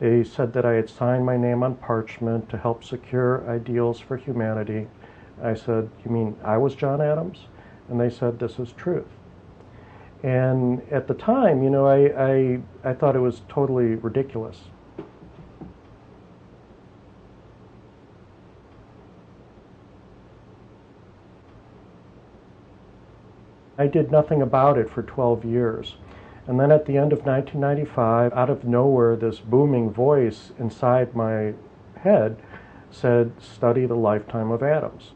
They said that I had signed my name on parchment to help secure ideals for humanity. I said, "You mean I was John Adams?" And they said, "This is truth." And at the time, I thought it was totally ridiculous. I did nothing about it for 12 years. And then at the end of 1995, out of nowhere, this booming voice inside my head said, "Study the lifetime of Adams."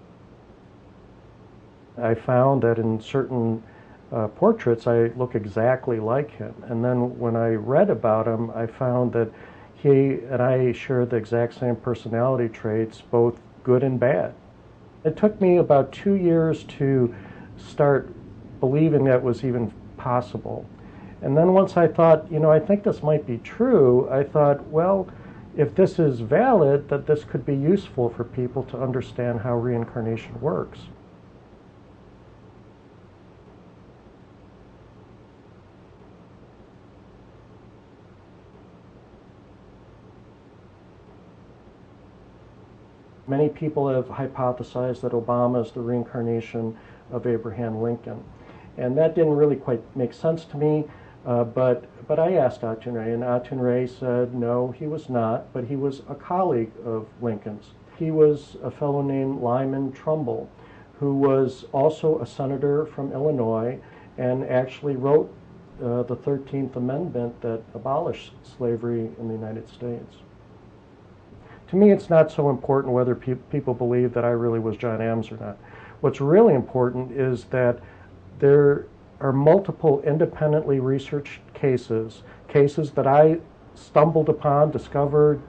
I found that in certain portraits, I look exactly like him. And then when I read about him, I found that he and I shared the exact same personality traits, both good and bad. It took me about 2 years to start believing that was even possible. And then once I thought, I think this might be true, I thought, well, if this is valid, that this could be useful for people to understand how reincarnation works. Many people have hypothesized that Obama is the reincarnation of Abraham Lincoln. And that didn't really quite make sense to me, but I asked Atun-Ray, and Atun-Ray said no, he was not, but he was a colleague of Lincoln's. He was a fellow named Lyman Trumbull, who was also a senator from Illinois and actually wrote the 13th Amendment that abolished slavery in the United States. To me, it's not so important whether people believe that I really was John Adams or not. What's really important is that there are multiple independently researched cases that I stumbled upon, discovered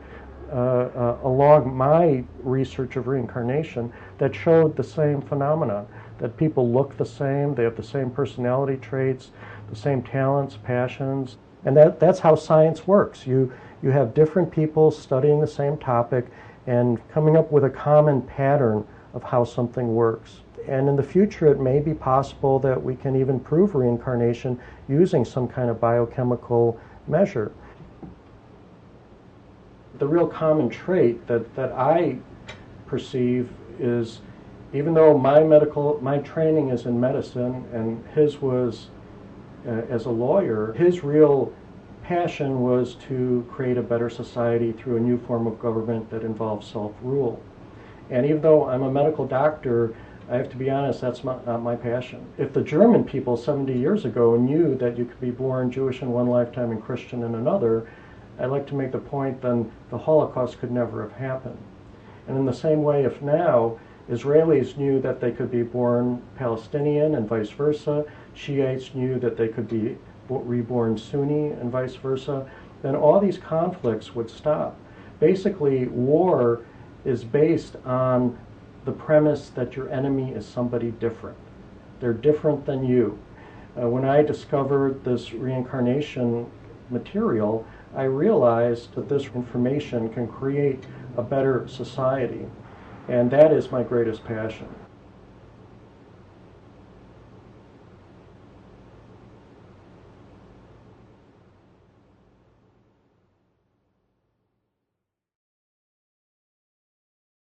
along my research of reincarnation, that showed the same phenomenon, that people look the same, they have the same personality traits, the same talents, passions, and that's how science works. You have different people studying the same topic and coming up with a common pattern of how something works. And in the future, it may be possible that we can even prove reincarnation using some kind of biochemical measure. The real common trait that I perceive is, even though my training is in medicine and his was as a lawyer, his real passion was to create a better society through a new form of government that involves self-rule. And even though I'm a medical doctor, I have to be honest, that's not my passion. If the German people 70 years ago knew that you could be born Jewish in one lifetime and Christian in another, I'd like to make the point then the Holocaust could never have happened. And in the same way, if now Israelis knew that they could be born Palestinian and vice versa, Shiites knew that they could be reborn Sunni and vice versa, then all these conflicts would stop. Basically, war is based on the premise that your enemy is somebody different. They're different than you. When I discovered this reincarnation material, I realized that this information can create a better society, and that is my greatest passion.